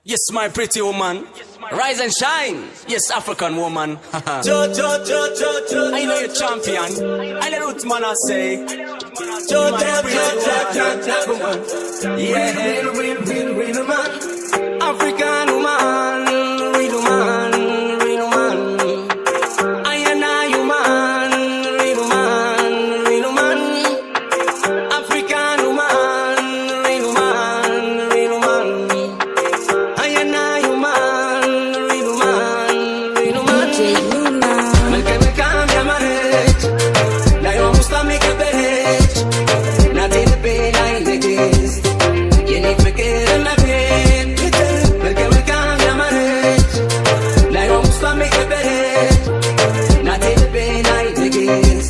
Yes, my pretty woman. Rise and shine. Yes, African woman. I know you're champion. I know what man I say. Yeah, real man. African woman, real man, real man. I and I, human, real man, real man. African woman, real man, real man. I and I, human, real man, real man. Melke melkam yamarech, la yom usta mekebech, na tene pe la ilegis, yeni fekere na pe. Melke melkam yamarech, la yom usta mekebech, na tene pe la ilegis,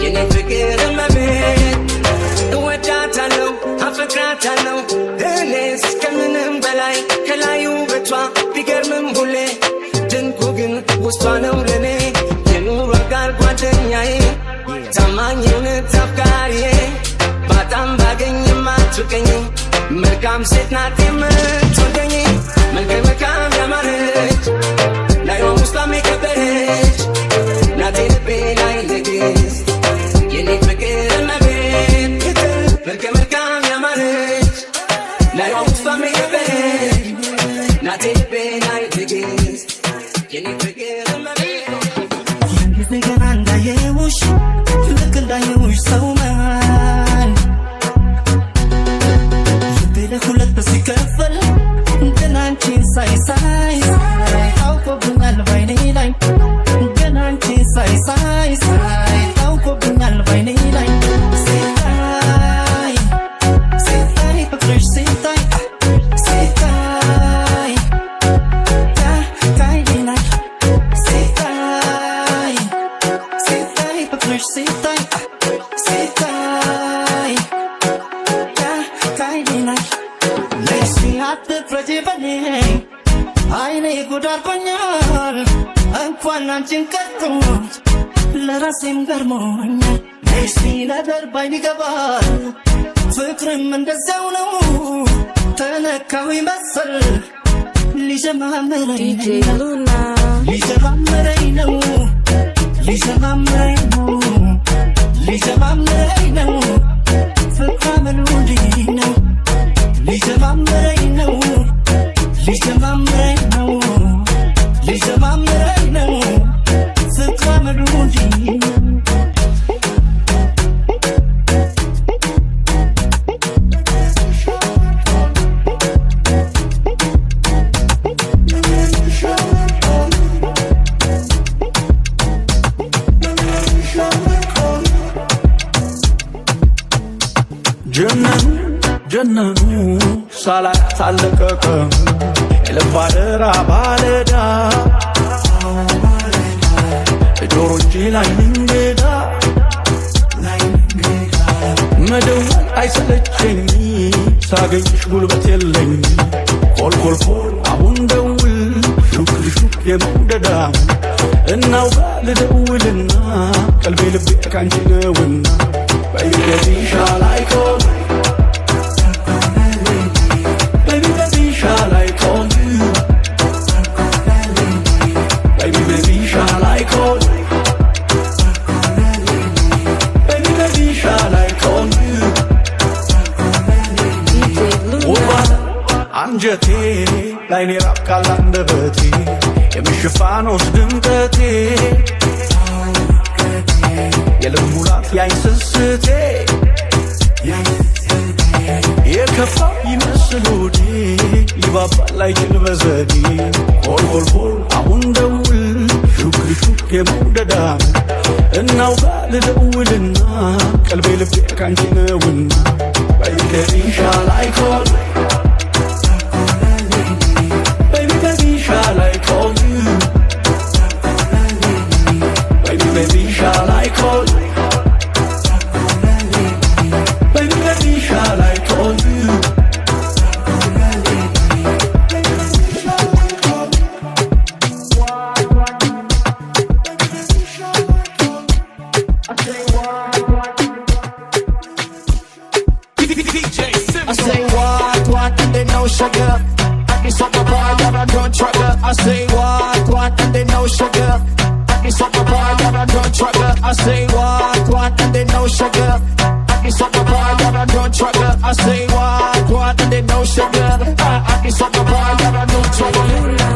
yeni fekere na pe. Wajatalo, afekratalo, denes kaminem balai, kalayu betwa, bigermem bule, denkugin wustano lene, yenu ragal guadenyae, tamanyene tapkarie, batam bagenye matukenye, melkam sit na time togenye, melke melkam yamarech, la yom usta mekebech, na tene pe la ilegis, yeni fekere na be. Melke melkam yamarech, la yom usta mekebech, na tene pe la ilegis, yeni fekere na be. Gize gana yemush, lekenda yemush sauman. Yubile hulet besikafel, genanchin say. How ko bungal vaini lai, genanchin say. How ko bungal vaini lai. Say pakrish say. አይኔ ጉዳርቆኛል እንኳን አንቺን ቀርቶ ለራሴም ገርሞኛል። እስቲ ነገር ባይን ይገባል ፍቅርም እንደዛው ነው ተነካው ይመስል ሊጀማመረኝ ነው ፍቅር ምኑ እንዲህ ነው ሊጀማመረኝ ነው ፍቅር ምኑ እንዲህ ነው ጀነኑ ሳላት አለቀቀም የልባደራ ባለዳ ጆሮቼ ላይ እንግዳ መደወል አይሰለቸኝ ሳገኝሽ ጉልበት የለኝ ኮልኮልኮል አሁን ደውል ሹክ የመውደዳ እናውጋ ልደውልና ቀልቤ ልቤ ካንቺ ነውና Baby, shall I call you? Baby, shall I call you? Baby, shall I call you? Baby, shall I call you? አንጀቴ ላይኔ ራቃል አንደበቴ የምሽፋኖስ ድምቀቴ የልሙላት ያይስስቴ የከፋ ይመስል ሆዴ ይባባል አይችል በዘዴ ኮልኮልኮል አሁን ደውል ሹክ የመውደዳ እናውጋ ልደውልና ቀልቤ ልቤ ካንቺ ነውና Baby, shall I call you? Baby, shall I call you? Baby, shall I call you? Baby, shall I call you? I say what? can suck my ball, yeah, I don't trigger. I say what, and they know sugar. I can suck my ball, yeah, I don't trigger. I say what, and they know sugar. I can suck my ball, yeah, I don't trigger. I say what, and they know sugar. I can suck my ball, yeah, I don't trigger.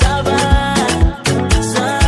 Ça va,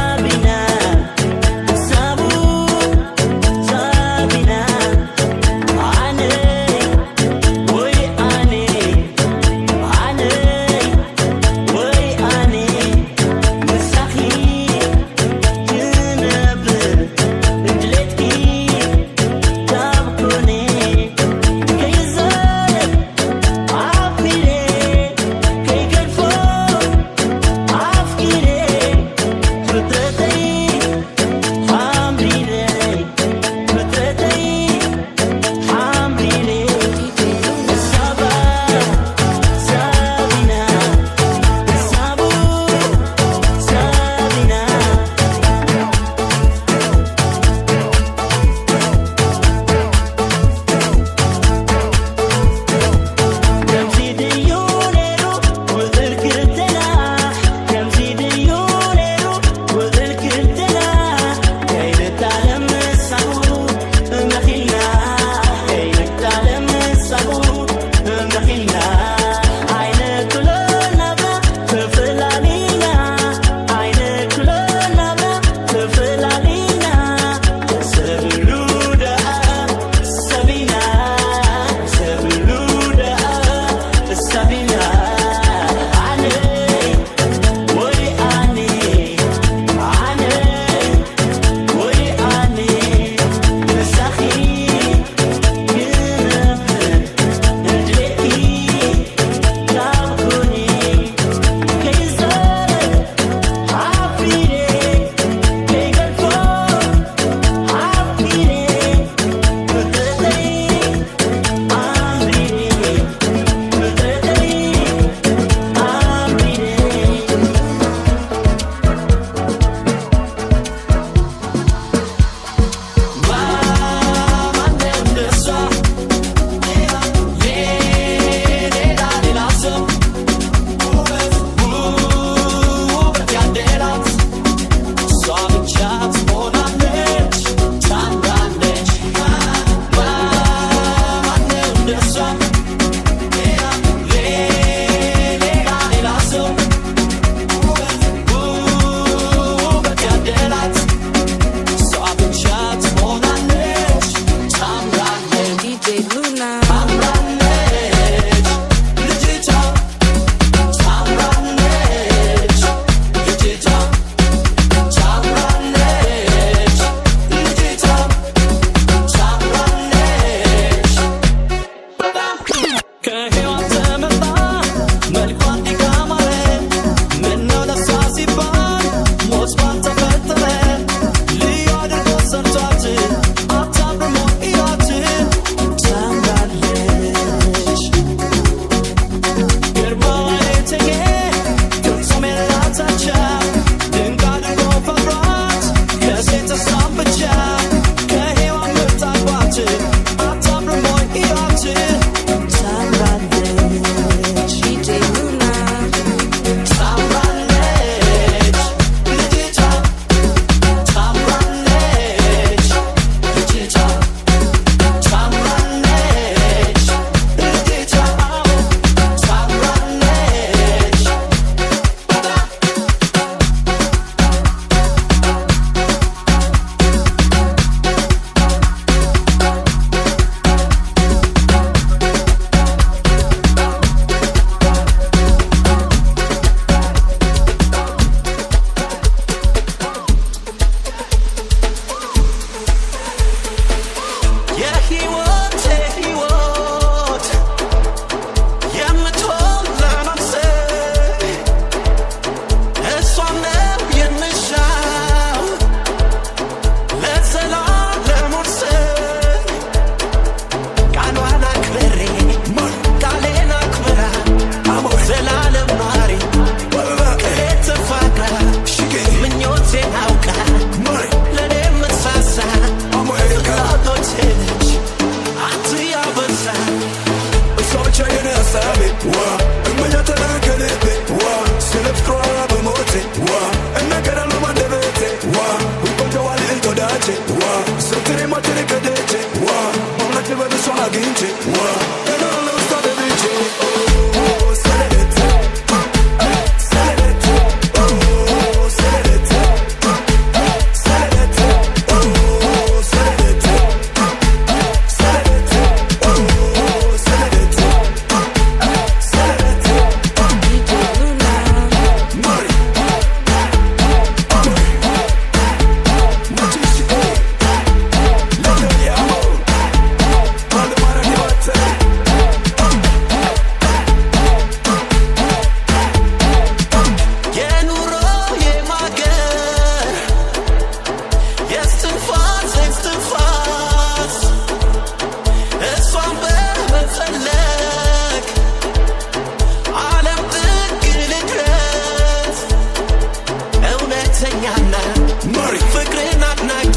Mari ፍቅርን አድናቂ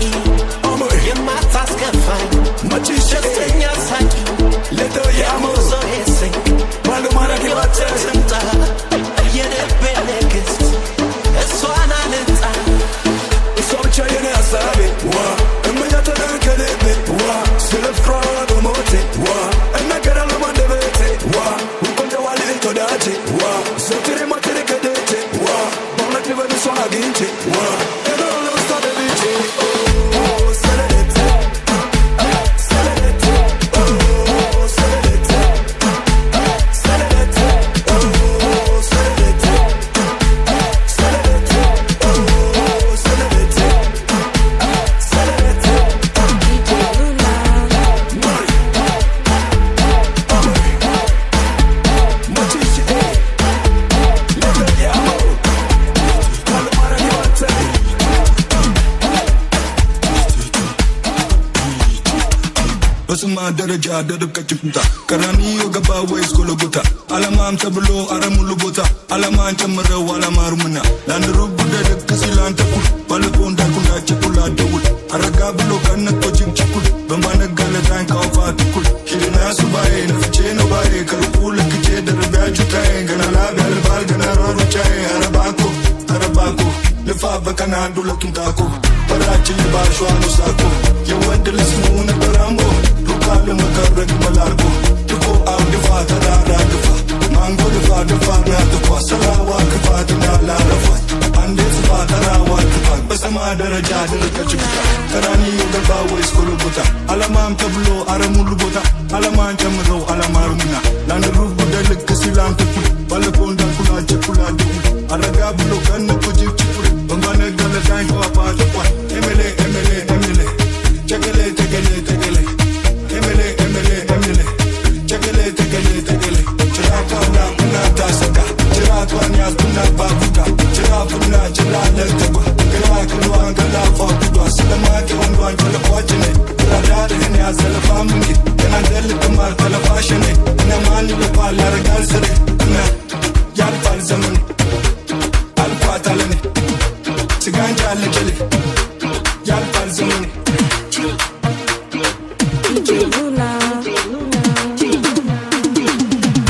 Amor የማታስከፋኝ Machisha ደስተኛ ሳቂ Leto yamo ዞሬሰኝ Malu mara kiwate ትምጣ የልቤ ንግሥት እሷን አልጣ Socha yene asabe Wa Emmenya tadankelebe Wa Silefra domote Wa Ennagara lomandebete Wa Ukonde wale todache Wa Zotire matere kedete Wa Bamna klive niswana ginche Wa Eno lo stade biche Oh Selete Selete Oh Selete Selete Oh Selete Selete Oh Selete Selete Mari Machisha Leto yamo Malu mara kiwate በስማ ደረጃ ደርብቀች ቁምጣ ቀራኒዮ ገባ ወይስ ጎልጎታ አለማም ተብሎ አረሙሉ ቦታ አለማን ጨምረው አለማሩምና ለአንድ ሩብ ጉዳይ ልክ ሲላንተ ኩል ባለቆ እንዳልኩና ችኩል አደውል አረጋ ብሎ ቀነቶ ጅምችኩል በማነጋለታኝ ካውፋት ኩል ሂድና ሱባኤ ነፍቼ ነው ባዬ ከሩቁ ልክቼ ደረቢያ ጁታዬ ገና ላብ ያልባል ገና ሯሩጫዬ አረባኮ ልፋ በቀና አንዱ ለቱንታኮ በራችን ልባሿ ነው ሳኮ የወንድ ልጅ ስሙ ነበር አምቦ ሩቃለ መቀረግ መላርጎ ድቆ አውድፋ ተራራ ግፋ ማንጎ ድፋ ድፋ ናትኳ ሰላዋ ክፋት እንዳላለፏት አንዴ ጽፋ ተራዋ ክፋት በሰማ ደረጃ ድርቀች ግታ ቀራኒዮ ገባ ወይስ ጎልጎታ አለማም ተብሎ አረሙሉ ቦታ አለማን ጨምረው አለማሩምና ለአንድ ሩብ ጉዳይ ልክ ሲላንተ ኩል ባለፈው እንዳልኩላ ቸኩላ ደውል አረጋ ብሎ ቀንቶ ጅብችኩል በንባነጋለታኝ ከዋፋት ቋል ኤሜሌ ኤሜሌ ኤሜሌ ቸገሌ ተገሌ ተገሌ ኤሜሌ ኤሜሌ ኤሜሌ ቸገሌ ተገሌ ተገሌ ጭራቷና ቡና ታሰካ ጭራቷን ያዝ ቡና ባቡካ ጭራፉና ጭላለተጓ ግራ ክሏን ገላፏ ጉዷ ስለማቄ ወንዷን ጨለፏችኔ ራዳርህን ያዘለፋምኔ ገናንተ ልትማር ተለፋሽኔ እነማን ይለፋል ያረጋል ስሬ እና ያልፋል ዘመን አልፏት አለኔ ስጋንጃ አለጨሌ ያልፋል ዘመን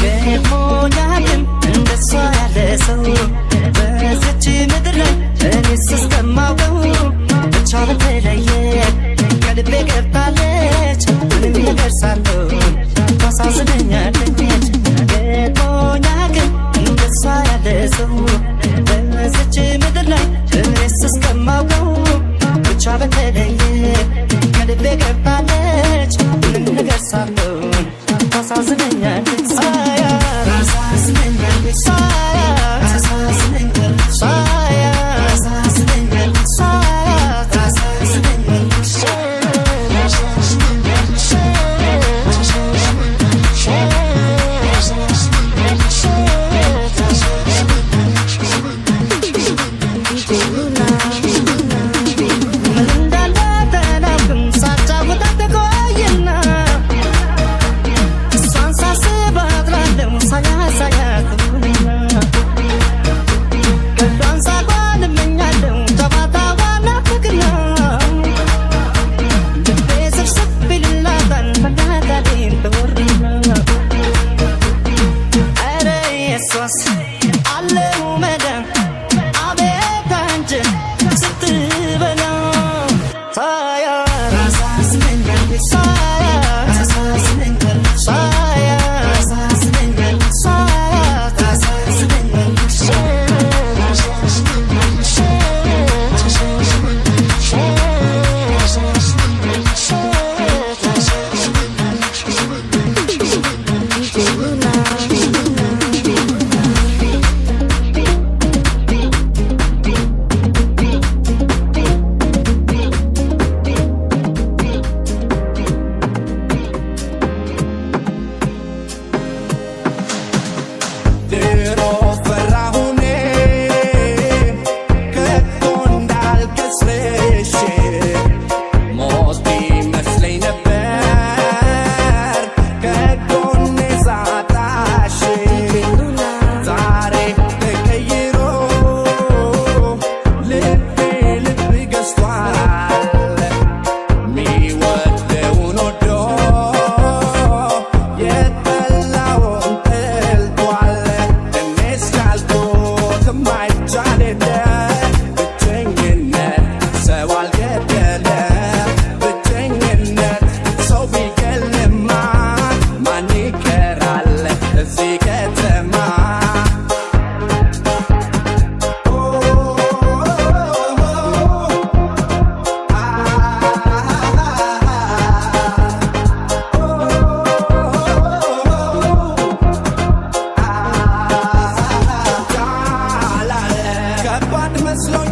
ገርሞኛልም እንደሷ ያለ ሰው በዚች ምድር ላይ እኔስ እስከማውቀው ብቻ በተለየ ከልቤ ገብታለች ምንም ነገር ሳልሆን ታሳዝነኛለች ገርሞኛልም እንደሷ ያለ ሰው በዚች ምድር ላይ እኔስ እስከማውቀው ብቻ በተለየ ከልቤ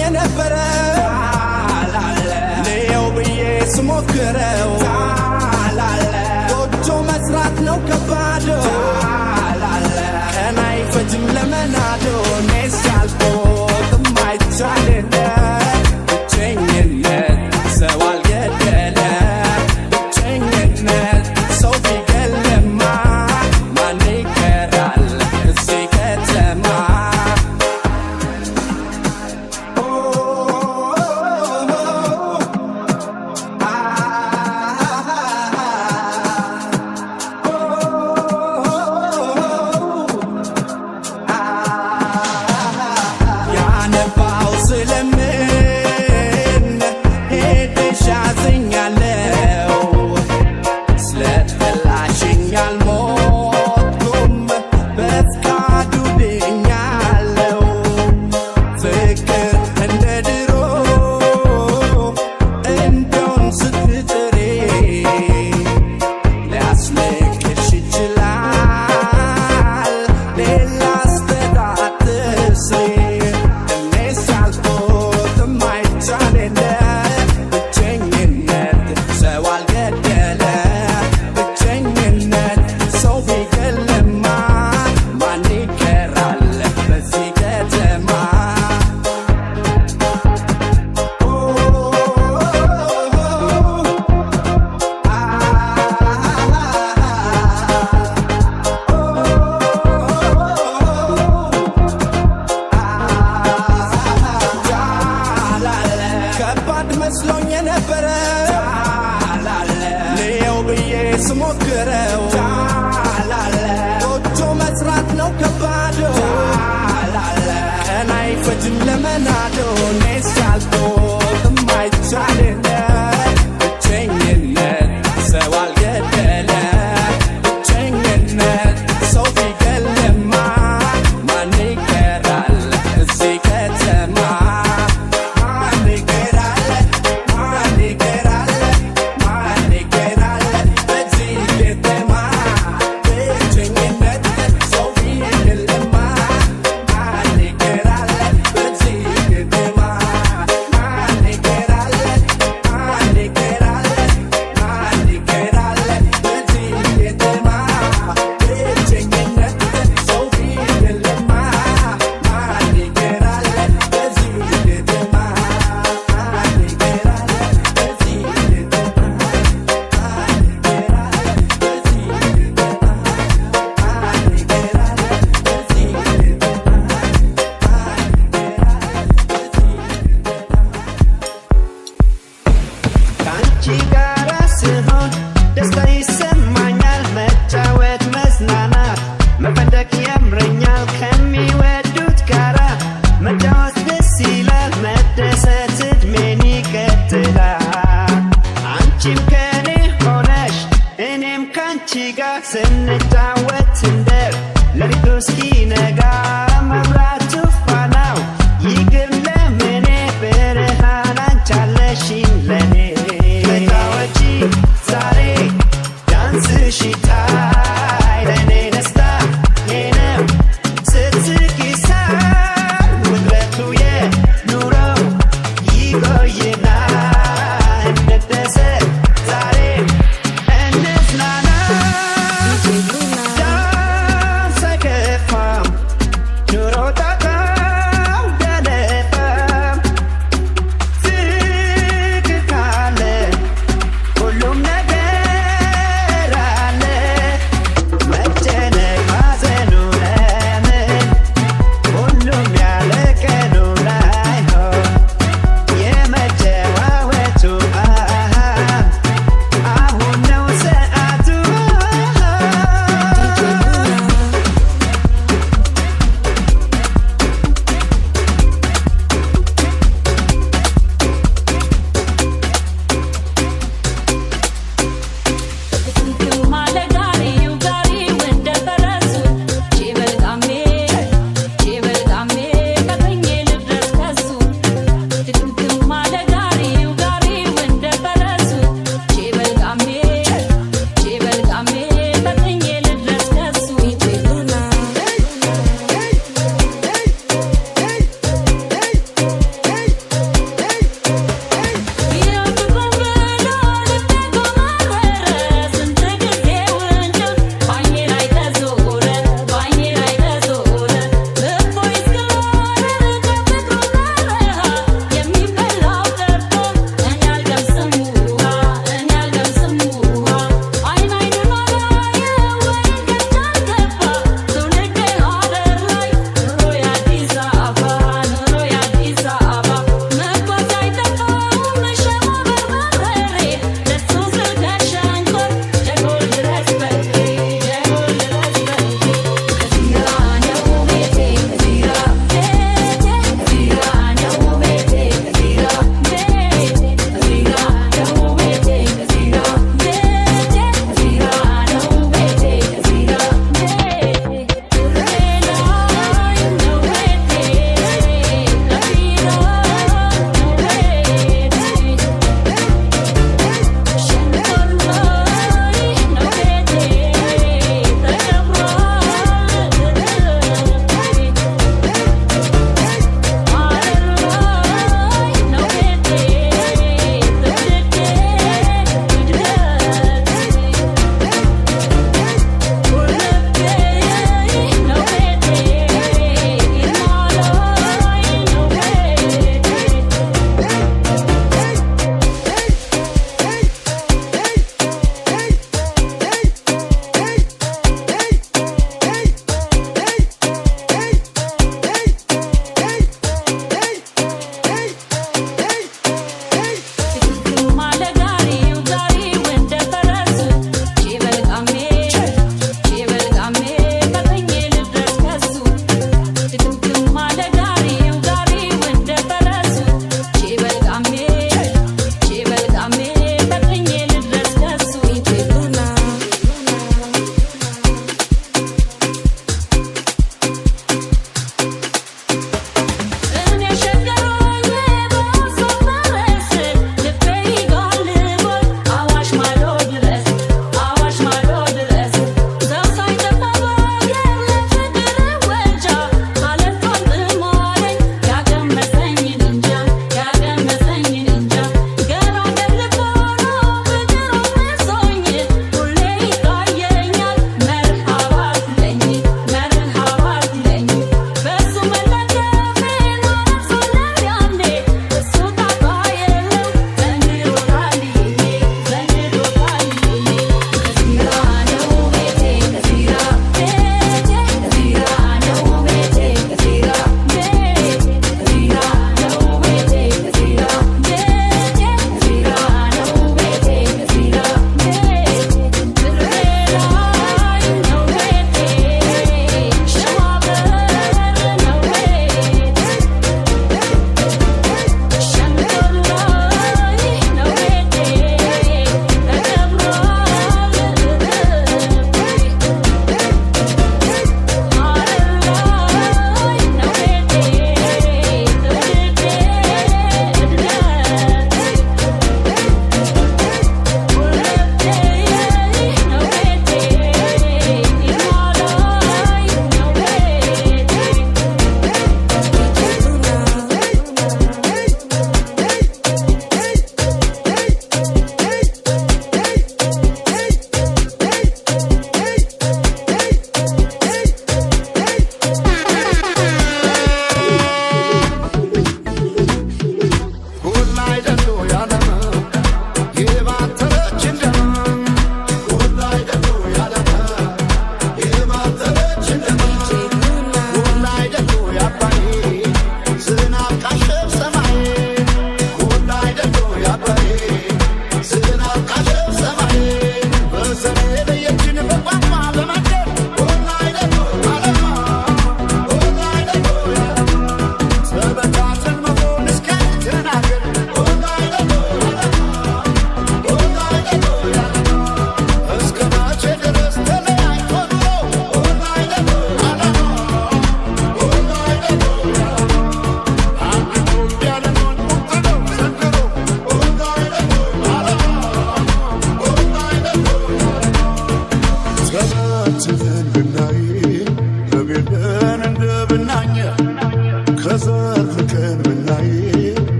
የነበረ ልየው ብዬ ስሞክረው ጎጆ መስራት ነው ከባዶ ቀን አይፈጅም ለመናዶ እኔስ ያልኩት የማይቻልነት ብቸኝነት ሰው አልገደለ ብቸኝነት ሰው ቢገልማ ማን ይቀራል እዚህ ከተማ ያነባው ስለምን ሄደሽ አዝኛለው ስለጠላሽኝ አልሞትኩም በፍቃዱ ድኛለው ፍቅር እንደ ድሮ እንደውን ስትጥሪ ሊያስለቅሽ ይችላል ሌላ አስተጣጥርሲ እኔስ ያልኩት የማይቻልነት ብቸኝነት ሰው አልገደለ ብቸኝነት ሰው ቢገልማ ማን ይቀራል በዚህ ከተማ ከባድ መስሎኝ የነበረ ልየው ብዬ ስሞክረው ጎጆ መስራት ነው ከባዶ ቀን አይፈጅም ለመናዶ እኔስ ያልኩት የማይቻልነት ብቸኝነት ሰው አልገደለ ብቸኝነት ሰው ቢገልማ ማን ይቀራል እዚህ ከተማ ማን ይቀራል ማን ይቀራል ማን ይቀራል በዚህ ከተማ ብቸኝነት ሰው ቢገልማ ማን ይቀራል በዚህ ከተማ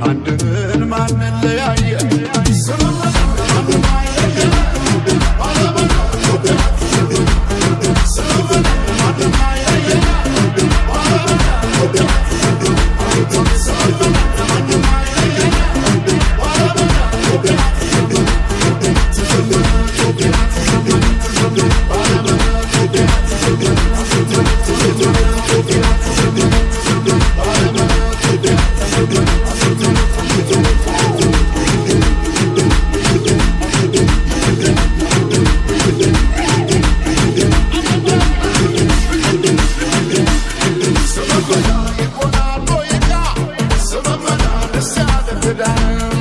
አንድን ማንን ለያየ down.